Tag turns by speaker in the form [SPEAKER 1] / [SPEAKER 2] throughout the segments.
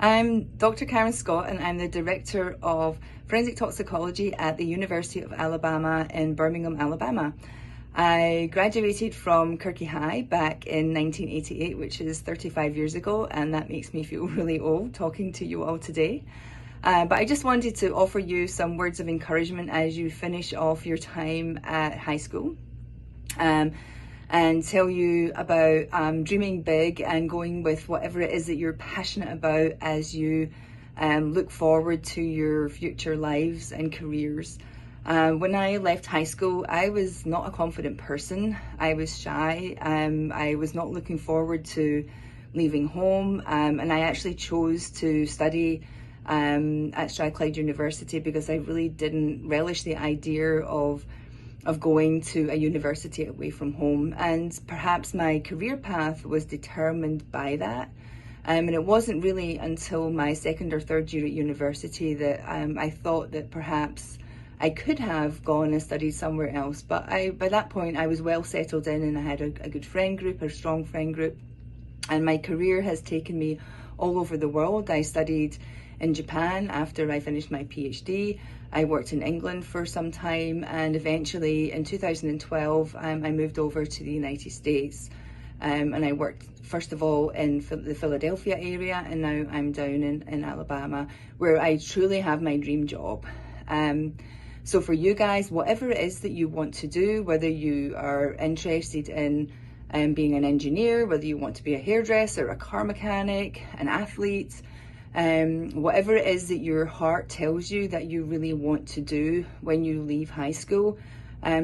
[SPEAKER 1] I'm Dr. Karen Scott and I'm the Director of Forensic Toxicology at the University of Alabama in Birmingham, Alabama. I graduated from Kirky High back in 1988, which is 35 years ago, and that makes me feel really old talking to you all today. But I just wanted to offer you some words of encouragement as you finish off your time at high school. And tell you about dreaming big and going with whatever it is that you're passionate about as you look forward to your future lives and careers. When I left high school, I was not a confident person. I was shy. I was not looking forward to leaving home, and I actually chose to study at Strathclyde University because I really didn't relish the idea of going to a university away from home, and perhaps my career path was determined by that. And it wasn't really until my second or third year at university that I thought that perhaps I could have gone and studied somewhere else. But by that point I was well settled in and I had a good friend group, a strong friend group, and my career has taken me all over the world. I studied in Japan after I finished my PhD. I worked in England for some time, and eventually in 2012 I moved over to the United States, and I worked first of all in the Philadelphia area, and now I'm down in Alabama, where I truly have my dream job. So for you guys, whatever it is that you want to do, whether you are interested in being an engineer, whether you want to be a hairdresser, a car mechanic, an athlete, whatever it is that your heart tells you that you really want to do when you leave high school,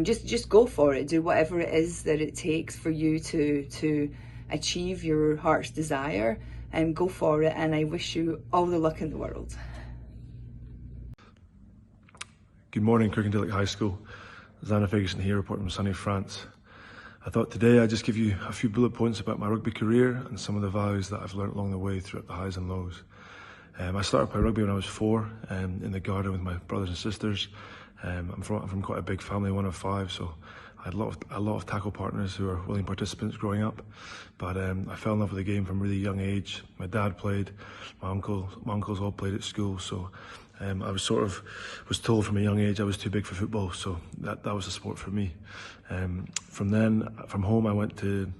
[SPEAKER 1] just go for it. Do whatever it is that it takes for you to achieve your heart's desire, and go for it. And I wish you all the luck in the world.
[SPEAKER 2] Good morning, Kirkendilloch High School. Zanna Ferguson here, reporting from sunny France. I thought today I'd just give you a few bullet points about my rugby career and some of the values that I've learnt along the way throughout the highs and lows. I started playing rugby when I was 4, in the garden with my brothers and sisters. I'm from quite a big family, one of 5, so I had a lot of tackle partners who were willing participants growing up. But I fell in love with the game from a really young age. My dad played, my uncles all played at school, so I was told from a young age I was too big for football, so that was a sport for me. From home I went to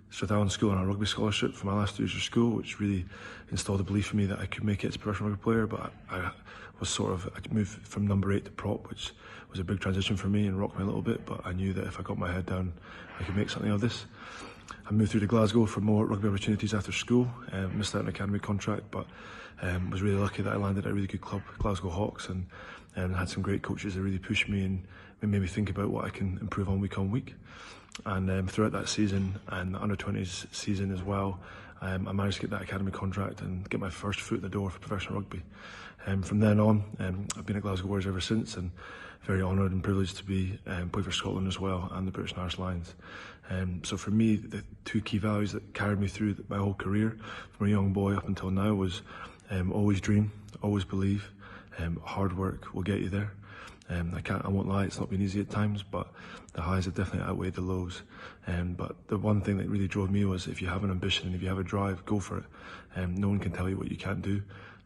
[SPEAKER 2] Strathclyde School on a rugby scholarship for my last 2 years of school, which really installed a belief in me that I could make it as a professional rugby player. But I could move from number 8 to prop, which was a big transition for me and rocked me a little bit, but I knew that if I got my head down I could make something of this. I moved through to Glasgow for more rugby opportunities after school. Missed out on an academy contract, but was really lucky that I landed at a really good club, Glasgow Hawks, and had some great coaches that really pushed me and made me think about what I can improve on week. And throughout that season and the under-20s season as well, I managed to get that academy contract and get my first foot in the door for professional rugby. From then on, I've been at Glasgow Warriors ever since, and very honoured and privileged to be play for Scotland as well, and the British and Irish Lions. So for me, the 2 key values that carried me through my whole career, from a young boy up until now, was always dream, always believe, hard work will get you there. I won't lie, it's not been easy at times, but the highs have definitely outweighed the lows. But the one thing that really drove me was, if you have an ambition and if you have a drive, go for it. No one can tell you what you can't do.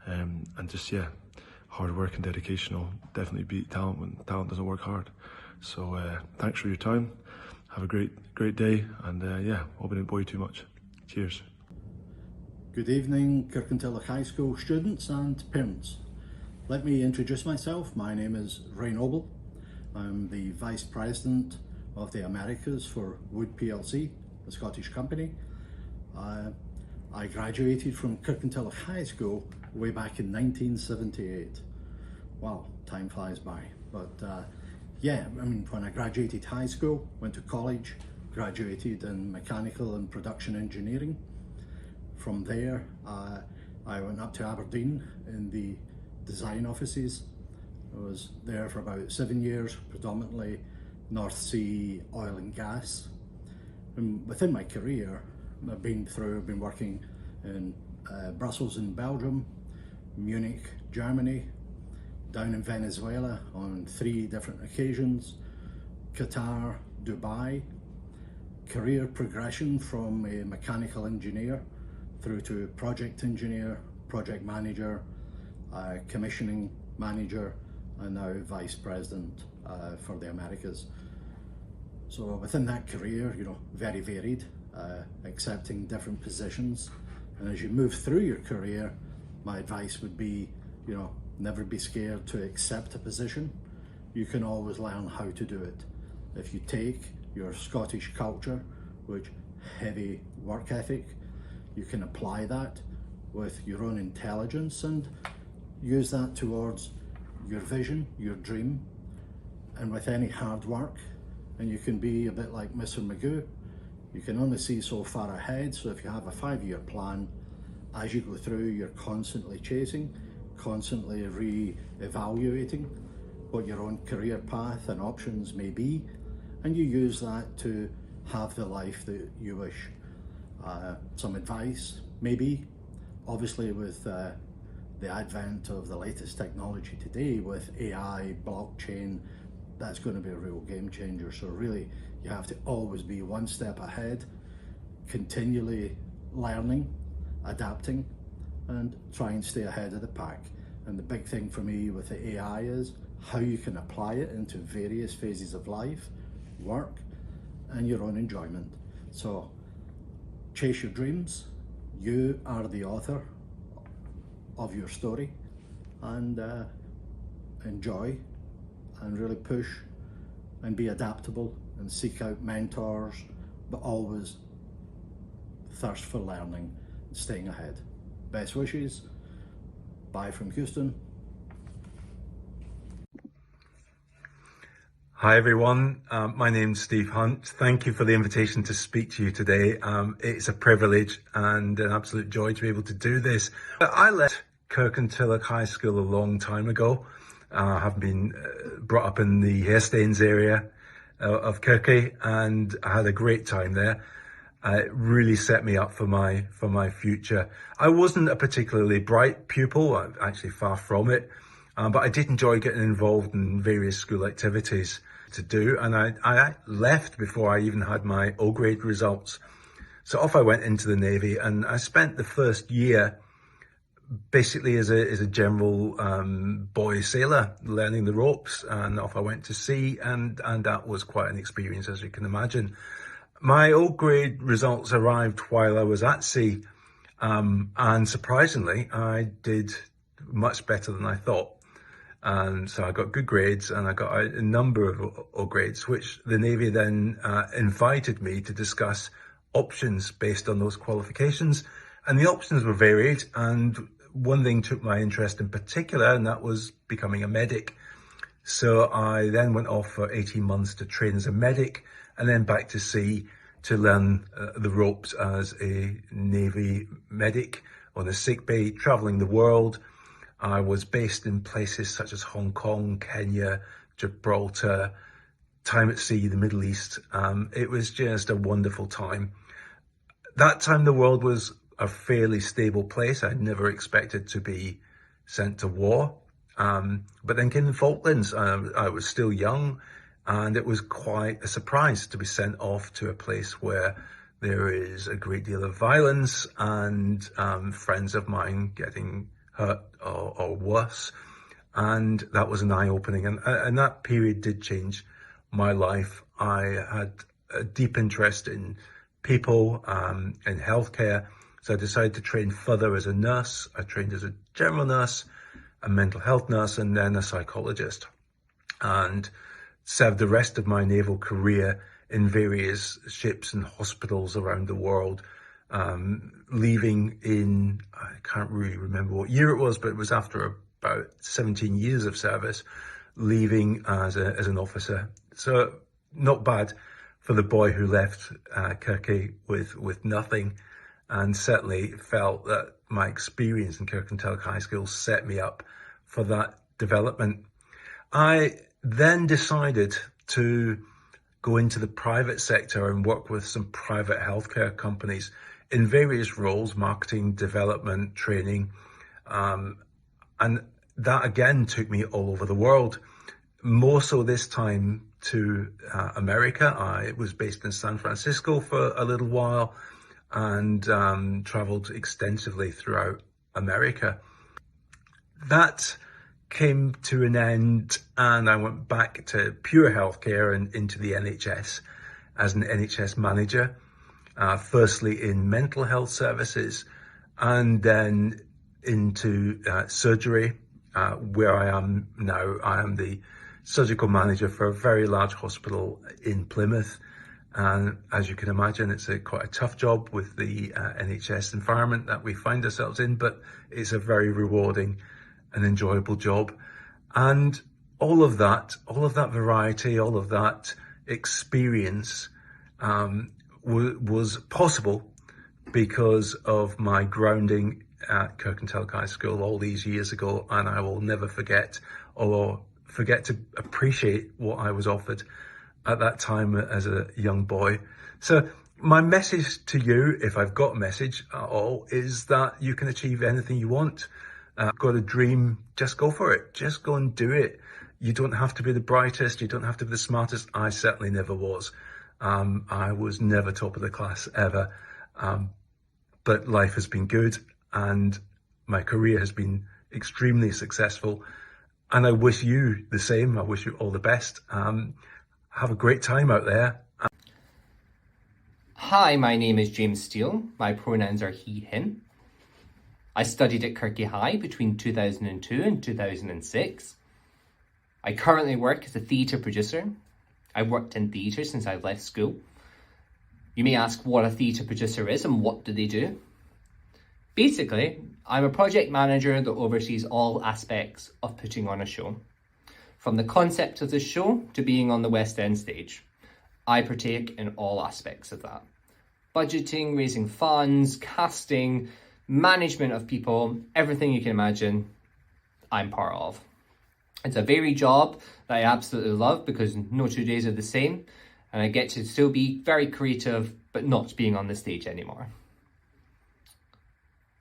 [SPEAKER 2] And just, hard work and dedication will definitely beat talent when talent doesn't work hard. So thanks for your time. Have a great day, and hope I didn't bore you too much. Cheers.
[SPEAKER 3] Good evening, Kirkendilloch High School students and parents. Let me introduce myself. My name is Ray Noble. I'm the Vice President of the Americas for Wood PLC, the Scottish company. I graduated from Kirkendilloch High School way back in 1978. Wow, time flies by. But when I graduated high school, went to college, graduated in mechanical and production engineering. From there, I went up to Aberdeen in the design offices. I was there for about 7 years, predominantly North Sea oil and gas. And within my career, I've been working in Brussels in Belgium, Munich, Germany, down in Venezuela on 3 different occasions, Qatar, Dubai. Career progression from a mechanical engineer through to project engineer, project manager, commissioning manager, and now vice president for the Americas. So within that career, very varied, accepting different positions. And as you move through your career, my advice would be, never be scared to accept a position. You can always learn how to do it. If you take your Scottish culture, which heavy work ethic, you can apply that with your own intelligence and use that towards your vision, your dream, and with any hard work. And you can be a bit like Mr. Magoo. You can only see so far ahead, so if you have a 5-year plan, as you go through, you're constantly chasing, constantly re-evaluating what your own career path and options may be, and you use that to have the life that you wish. Some advice, maybe, obviously with the advent of the latest technology today with AI, blockchain, that's going to be a real game changer. So really, you have to always be one step ahead, continually learning, adapting, and try and stay ahead of the pack. And the big thing for me with the AI is how you can apply it into various phases of life, work, and your own enjoyment. So chase your dreams. You are the author of your story, and enjoy and really push and be adaptable and seek out mentors, but always thirst for learning and staying ahead. Best wishes. Bye from Houston.
[SPEAKER 4] Hi everyone, my name's Steve Hunt. Thank you for the invitation to speak to you today. It's a privilege and an absolute joy to be able to do this. I left Kirkintilloch High School a long time ago. I have been brought up in the Hastings area of Kirky, and I had a great time there. It really set me up for my future. I wasn't a particularly bright pupil, actually far from it, but I did enjoy getting involved in various school activities to do, and I left before I even had my O grade results. So off I went into the Navy, and I spent the first year basically as a general boy sailor, learning the ropes, and off I went to sea, and that was quite an experience, as you can imagine. My O grade results arrived while I was at sea, and surprisingly, I did much better than I thought. And so I got good grades, and I got a number of O grades, which the Navy then invited me to discuss options based on those qualifications. And the options were varied, and one thing took my interest in particular, and that was becoming a medic. So I then went off for 18 months to train as a medic, and then back to sea to learn the ropes as a Navy medic on a sick bay, traveling the world. I was based in places such as Hong Kong, Kenya, Gibraltar, time at sea, the Middle East. It was just a wonderful time. That time the world was a fairly stable place. I never expected to be sent to war. But then came the Falklands. I was still young, and it was quite a surprise to be sent off to a place where there is a great deal of violence and friends of mine getting hurt or worse. And that was an eye-opening, and that period did change my life. I had a deep interest in people, in healthcare, so I decided to train further as a nurse. I trained as a general nurse, a mental health nurse, and then a psychologist, and served the rest of my naval career in various ships and hospitals around the world, leaving in, I can't really remember what year it was, but it was after about 17 years of service, leaving as an officer. So not bad for the boy who left Kirky with nothing, and certainly felt that my experience in Kirkintilloch High School set me up for that development. I then decided to go into the private sector and work with some private healthcare companies in various roles, marketing, development, training. And that again took me all over the world, more so this time to America. I was based in San Francisco for a little while and traveled extensively throughout America. That came to an end and I went back to pure healthcare and into the NHS as an NHS manager, firstly in mental health services and then into surgery, where I am now. I am the surgical manager for a very large hospital in Plymouth. And as you can imagine, it's quite a tough job with the NHS environment that we find ourselves in, but it's a very rewarding and enjoyable job. And all of that variety, all of that experience was possible because of my grounding at Kirkintilloch High School all these years ago, and I will never forget to appreciate what I was offered at that time as a young boy. So my message to you, if I've got a message at all, is that you can achieve anything you want. Got a dream, just go for it. Just go and do it. You don't have to be the brightest. You don't have to be the smartest. I certainly never was. I was never top of the class ever. But life has been good and my career has been extremely successful. And I wish you the same. I wish you all the best. Have a great time out there.
[SPEAKER 5] Hi, my name is James Steele. My pronouns are he, him. I studied at Kirky High between 2002 and 2006. I currently work as a theatre producer. I've worked in theatre since I left school. You may ask what a theatre producer is and what do they do? Basically, I'm a project manager that oversees all aspects of putting on a show. From the concept of the show to being on the West End stage, I partake in all aspects of that. Budgeting, raising funds, casting, management of people, everything you can imagine, I'm part of. It's a varied job that I absolutely love because no 2 days are the same, and I get to still be very creative, but not being on the stage anymore.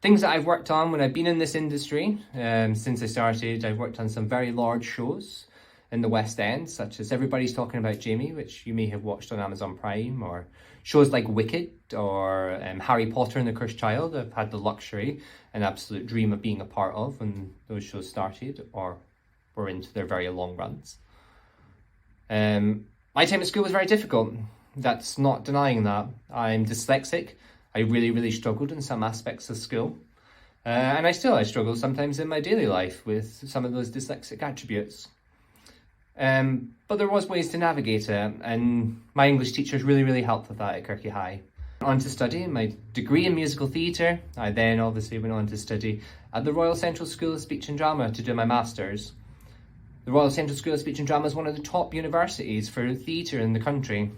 [SPEAKER 5] Things that I've worked on when I've been in this industry, since I started, I've worked on some very large shows in the West End, such as Everybody's Talking About Jamie, which you may have watched on Amazon Prime, or shows like Wicked or Harry Potter and the Cursed Child. I've had the luxury and absolute dream of being a part of when those shows started or were into their very long runs. My time at school was very difficult. That's not denying that. I'm dyslexic. I really struggled in some aspects of school. And I struggle sometimes in my daily life with some of those dyslexic attributes. But there was ways to navigate it, and my English teachers really helped with that at Kirky High. On to study my degree in musical theatre. I then obviously went on to study at the Royal Central School of Speech and Drama to do my Masters. The Royal Central School of Speech and Drama is one of the top universities for theatre in the country.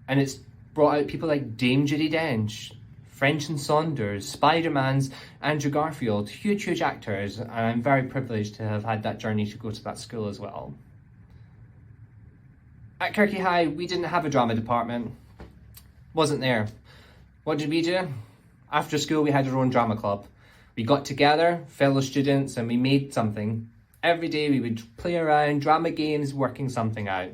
[SPEAKER 5] And it's brought out people like Dame Judi Dench, French and Saunders, Spider-Man's Andrew Garfield, huge actors, and I'm very privileged to have had that journey to go to that school as well. At Kirky High, we didn't have a drama department. Wasn't there. What did we do? After school, we had our own drama club. We got together, fellow students, and we made something. Every day we would play around, drama games, working something out.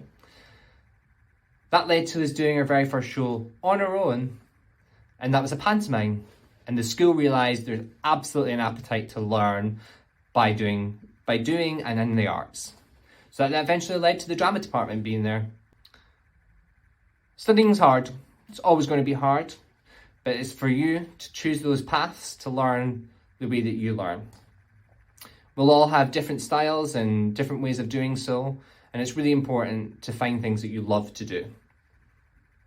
[SPEAKER 5] That led to us doing our very first show on our own, and that was a pantomime. And the school realised there's absolutely an appetite to learn by doing and in the arts. So that eventually led to the drama department being there. Studying's hard. It's always going to be hard, but it's for you to choose those paths to learn the way that you learn. We'll all have different styles and different ways of doing so, and it's really important to find things that you love to do.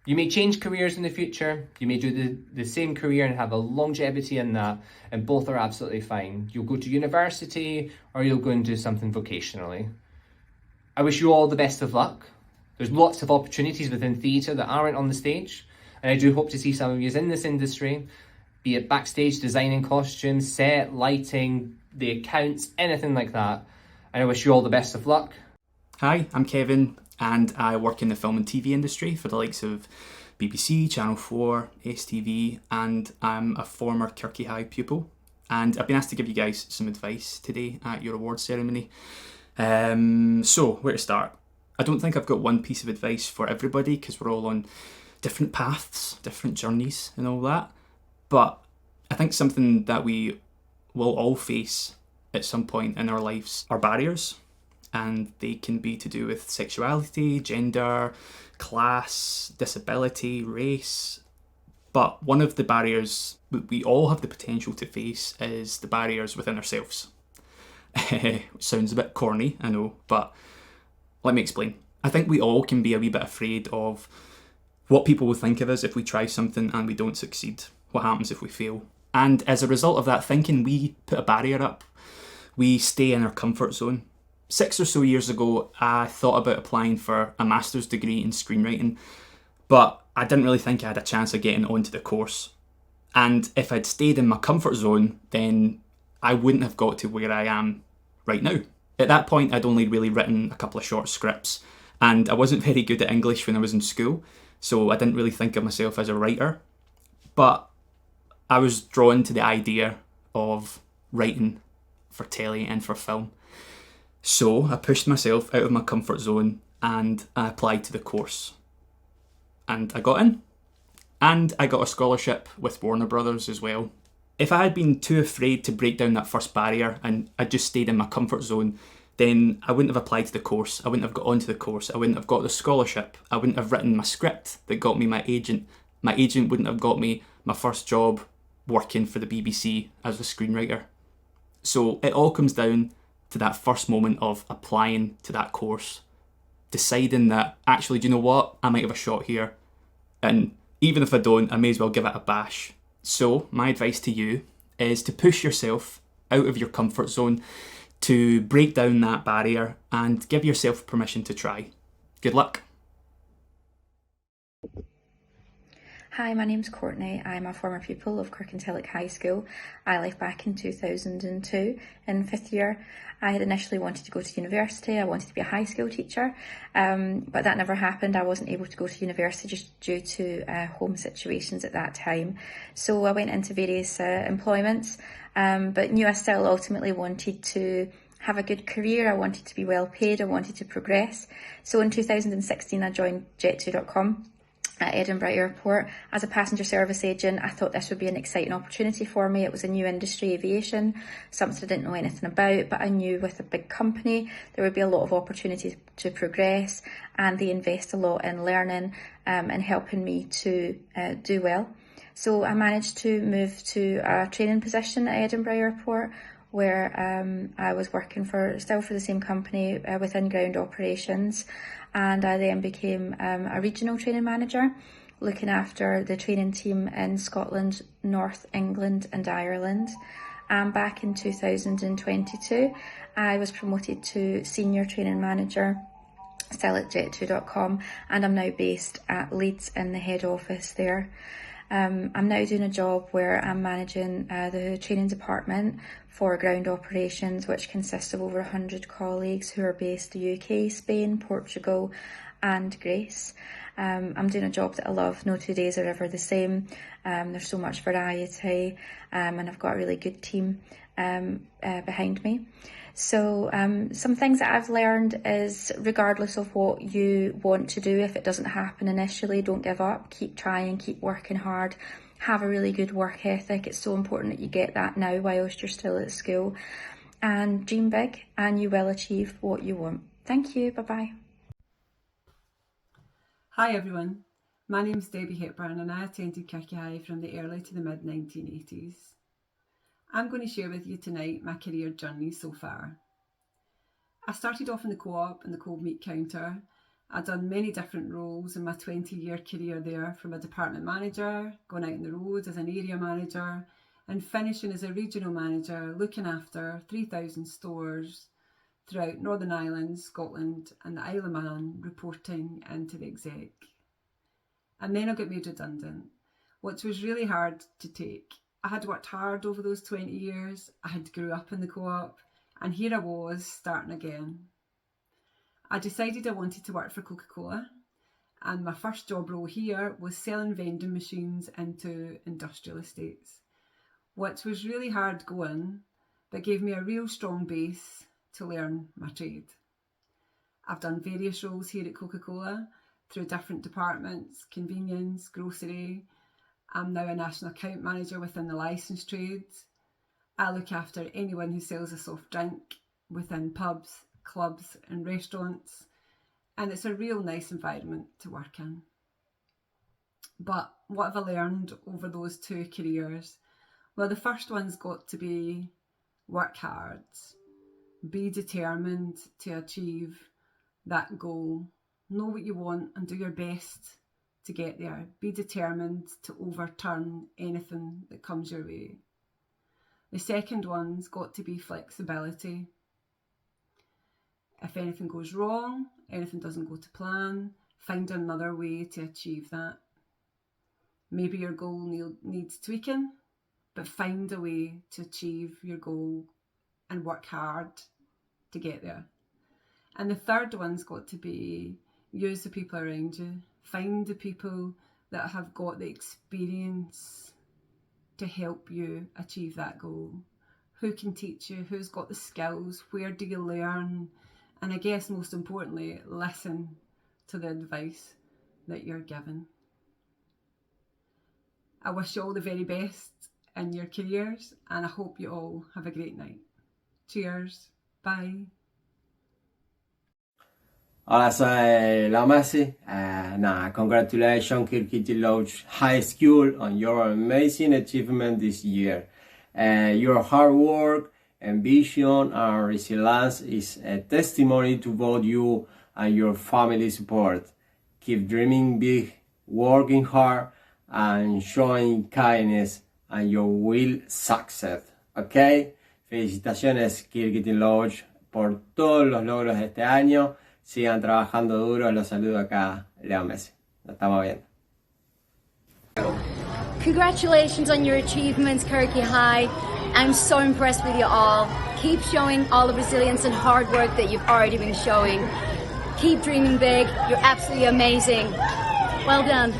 [SPEAKER 5] You may change careers in the future, you may do the same career and have a longevity in that, and both are absolutely fine. You'll go to university or you'll go and do something vocationally. I wish you all the best of luck. There's lots of opportunities within theatre that aren't on the stage, and I do hope to see some of you in this industry, be it backstage, designing costumes, set, lighting, the accounts, anything like that. And I wish you all the best of luck.
[SPEAKER 6] Hi, I'm Kevin, and I work in the film and TV industry for the likes of BBC, Channel 4, STV, and I'm a former Kirky High pupil. And I've been asked to give you guys some advice today at your awards ceremony. So, where to start? I don't think I've got one piece of advice for everybody because we're all on different paths, different journeys and all that. But I think something that we we'll all face at some point in our lives are barriers, and they can be to do with sexuality, gender, class, disability, race. But one of the barriers we all have the potential to face is the barriers within ourselves. Sounds a bit corny, I know, but let me explain. I think we all can be a wee bit afraid of what people will think of us if we try something and we don't succeed. What happens if we fail? And as a result of that thinking, we put a barrier up. We stay in our comfort zone. 6 or so years ago, I thought about applying for a master's degree in screenwriting, but I didn't really think I had a chance of getting onto the course. And if I'd stayed in my comfort zone, then I wouldn't have got to where I am right now. At that point, I'd only really written a couple of short scripts, and I wasn't very good at English when I was in school, so I didn't really think of myself as a writer. But I was drawn to the idea of writing for telly and for film. So I pushed myself out of my comfort zone and I applied to the course. And I got in. And I got a scholarship with Warner Brothers as well. If I had been too afraid to break down that first barrier and I just stayed in my comfort zone, then I wouldn't have applied to the course, I wouldn't have got onto the course, I wouldn't have got the scholarship, I wouldn't have written my script that got me my agent wouldn't have got me my first job working for the BBC as a screenwriter. So it all comes down to that first moment of applying to that course, deciding that, actually, do you know what, I might have a shot here, and even if I don't, I may as well give it a bash. So my advice to you is to push yourself out of your comfort zone, to break down that barrier and give yourself permission to try. Good luck.
[SPEAKER 7] Hi, my name's Courtney. I'm a former pupil of Kirkintilloch High School. I left back in 2002 in 5th year. I had initially wanted to go to university. I wanted to be a high school teacher, but that never happened. I wasn't able to go to university just due to home situations at that time. So I went into various employments, but knew I still ultimately wanted to have a good career. I wanted to be well paid. I wanted to progress. So in 2016, I joined Jet2.com at Edinburgh Airport as a passenger service agent. I thought this would be an exciting opportunity for me. It was a new industry, aviation, something I didn't know anything about, but I knew with a big company there would be a lot of opportunities to progress, and they invest a lot in learning and helping me to do well. So I managed to move to a training position at Edinburgh Airport, where I was working still for the same company within ground operations, and I then became a regional training manager, looking after the training team in Scotland, North England and Ireland. And back in 2022, I was promoted to senior training manager, still at Jet2.com, and I'm now based at Leeds in the head office there. I'm now doing a job where I'm managing the training department for ground operations, which consists of over 100 colleagues who are based in the UK, Spain, Portugal and Greece. I'm doing a job that I love. No 2 days are ever the same. There's so much variety, and I've got a really good team behind me. So some things that I've learned is, regardless of what you want to do, if it doesn't happen initially, don't give up. Keep trying, keep working hard, have a really good work ethic. It's so important that you get that now whilst you're still at school. And dream big and you will achieve what you want. Thank you, bye-bye.
[SPEAKER 8] Hi everyone, my name's Debbie Hepburn and I attended Kirky High from the early to the mid 1980s. I'm going to share with you tonight my career journey so far. I started off in the co-op and the cold meat counter. I'd done many different roles in my 20-year career there, from a department manager, going out on the road as an area manager, and finishing as a regional manager, looking after 3,000 stores throughout Northern Ireland, Scotland and the Isle of Man, reporting into the exec. And then I got made redundant, which was really hard to take. I had worked hard over those 20 years, I had grew up in the co-op, and here I was starting again. I decided I wanted to work for Coca-Cola, and my first job role here was selling vending machines into industrial estates, which was really hard going, but gave me a real strong base to learn my trade. I've done various roles here at Coca-Cola through different departments, convenience, grocery. I'm now a national account manager within the licensed trades. I look after anyone who sells a soft drink within pubs, clubs and restaurants, and it's a real nice environment to work in. But what have I learned over those 2 careers? Well, the first one's got to be work hard, be determined to achieve that goal, know what you want and do your best to get there. Be determined to overturn anything that comes your way. The second one's got to be flexibility. If anything goes wrong, anything doesn't go to plan, find another way to achieve that. Maybe your goal needs tweaking, but find a way to achieve your goal and work hard to get there. And the third one's got to be use the people around you. Find the people that have got the experience to help you achieve that goal. Who can teach you? Who's got the skills? Where do you learn? And I guess most importantly, listen to the advice that you're given. I wish you all the very best in your careers, and I hope you all have a great night. Cheers. Bye.
[SPEAKER 9] Hola, soy Leo Messi. Congratulations, Kirkiti Lodge High School, on your amazing achievement this year. Your hard work, ambition, and resilience is a testimony to both you and your family support. Keep dreaming big, working hard, and showing kindness, and you will succeed. ¿Ok? Felicitaciones, Kirkiti Lodge, por todos los logros de este año. Sigan trabajando duro. Los saludo acá, Leo Messi. Nos estamos viendo.
[SPEAKER 10] Congratulations on your achievements, Kirky High. I'm so impressed with you all. Keep showing all the resilience and hard work that you've already been showing. Keep dreaming big. You're absolutely amazing. Well done.